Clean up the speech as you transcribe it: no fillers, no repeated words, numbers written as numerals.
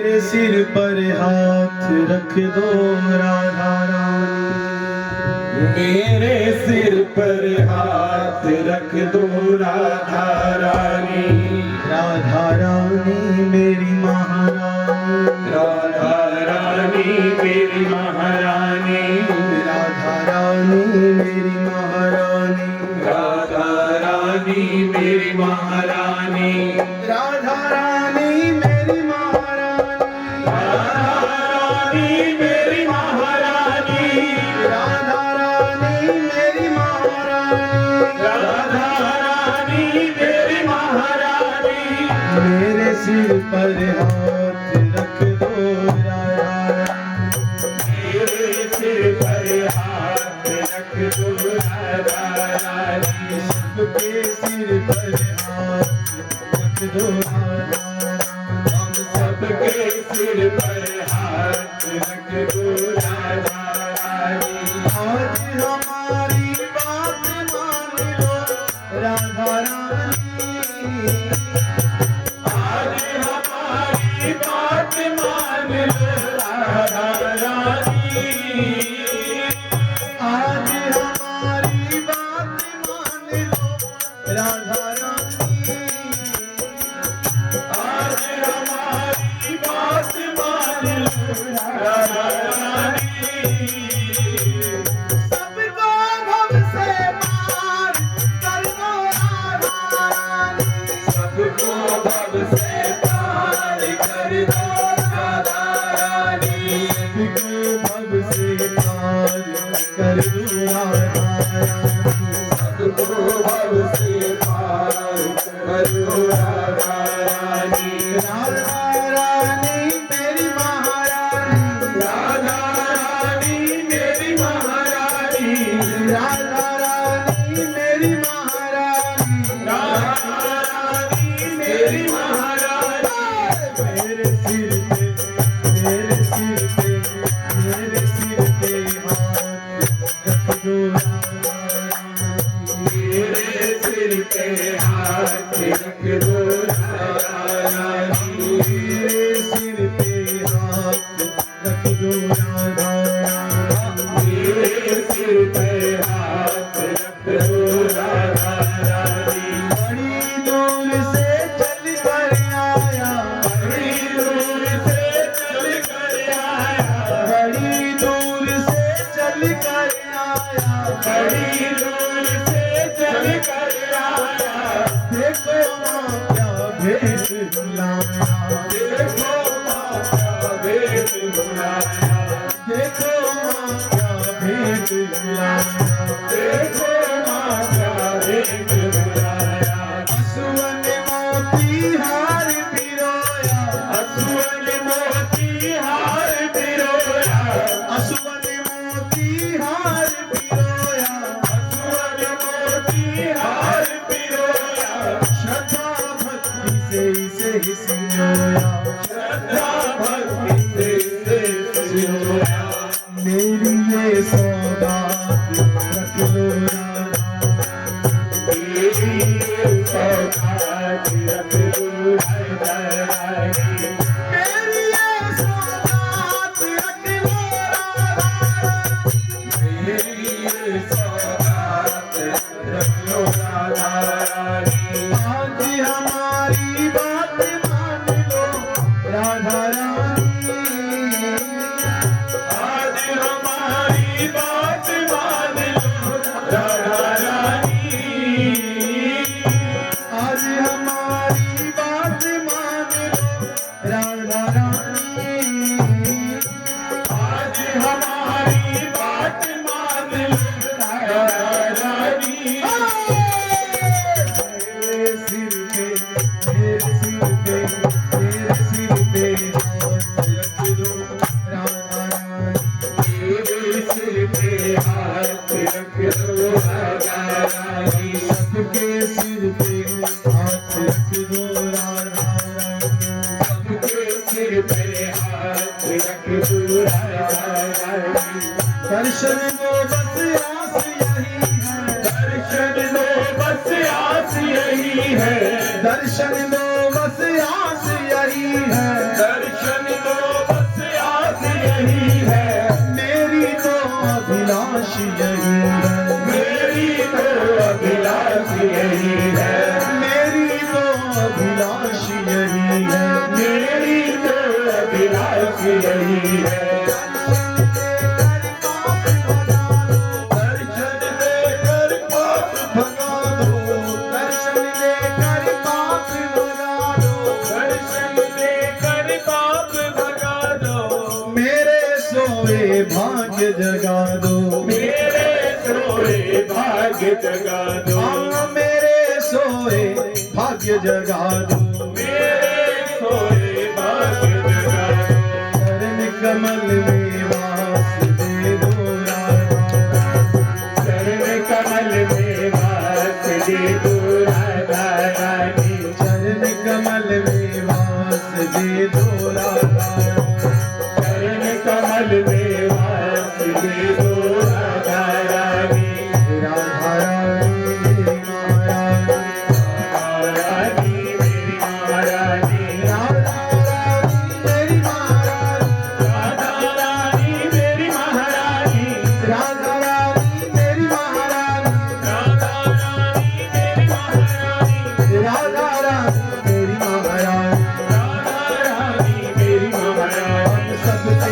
मेरे सिर पर हाथ रख दो राधा रानी, मेरे सिर पर हाथ रख दो राधा रानी। राधा रानी मेरी महारानी, राधा रानी मेरी महारानी। राधा रानी मेरी महारानी, राधा रानी मेरी महारानी। राधा रानी मेरी महारानी, राधा रानी मेरी महारानी। राधा रानी मेरी महारानी, राधा रानी मेरी महारानी। मेरे सिर पर हाथ रख दो राधा रानी, मेरे सिर पर हाथ रख दो राधा रानी। सबके सिर पर हाथ रख दो राधा रानी, हम सबके सिर पर हाथ रख दो राधा रानी। आज हमारी बात मान लो राधा रानी, आज हमारी बात मान लो राधा रानी। आज हमारी बात मान लो राधा रानी, आज हमारी बात मान लो राधा रानी। सबको भव से पार कर दो राधा रानी, सबको भव से पार कर दो राधा रानी। सबको भव से पार कर दो राधा रानी, सबको भव से पार कर दो राधा रानी। राधा रानी मेरी महारानी, राधा रानी मेरी महारानी। राधा रानी मेरी महारानी, राधा रानी मेरी महारानी। मेरे सिर पे मेरे सिर पे मेरे सिर पे हाथ रख दो राधा रानी, मेरे सिर पे हाथ रख दो राधा रानी। मेरे सिर पे हाथ रख दो राधा रानी, मेरे सिर पे हाथ रख दो राधा रानी। बड़ी दूर से चल कर आया, बड़ी दूर से चल कर आया। बड़ी दूर से चल कर आया, बड़ी दूर से चल कर आया। देखो माँ क्या भेष बुलाया, देखो माँ क्या भेष बुलाया। देखो माँ क्या भेष बुलाया, देखो माँ क्या भेष बुलाया। असुवन मोती हार पिरोया, असुवन मोती हार पिरोया। असुवन मोती हार पिरोया, असुवन मोती हार पिरोया। श्रद्धा भक्ति से इसे ही संजोया, श्रद्धा भक्ति से सिरोया। मेरी ये सौगात रख लो राधा, मेरी ये सौगात रख दो राधा रानी। मेरी ये सौगात रख लो राधा, मेरी ये सौगात रख लो राधा रानी। आज हमारी बात मान लो राधा रानी, आज हमारी बात मान लो राधा रानी। आज हमारी बात मान लो राधा रानी, आज हमारी बात मान लो राधा रानी। मेरे सिर पे मेरे सिर पे मेरे सिर पे हाथ रख दो राधा रानी, मेरे सिर पे हाथ रख दो राधा रानी। सबके सिर पे हाथ रख दो राधा रानी, सबके सिर पे हाथ रख दो राधा रानी। दर्शन दो बस आस यही है, दर्शन दो बस आस यही है। दर्शन दो बस आस यही है, दर्शन यही है। दर्शन देकर पाप भगा दो, दर्शन देकर पाप भगा दो, दर्शन देकर पाप भगा दो, मेरे सोए भाग्य जगा दो, मेरे सोए भाग्य जगा दो, हाँ मेरे सोए भाग्य जगा दो, मेरे सोए भाग्य जगा दो, चरण कमल में वास दे दो राधा, चरण कमल में वास दे दो राधा रानी, चरण कमल में वास दे दो राधा, चरण कमल में वास दे दो राधा रानी, राधा रानी मेरी महारानी, महारानी मेरी महारानी, राधा रानी मेरी महारानी, राधा रानी मेरी महारानी, राधा रानी मेरी महारानी, राधा रानी मेरी महारानी, राधा रानी मेरी महारानी, राधा रानी मेरी महारानी, हम सबके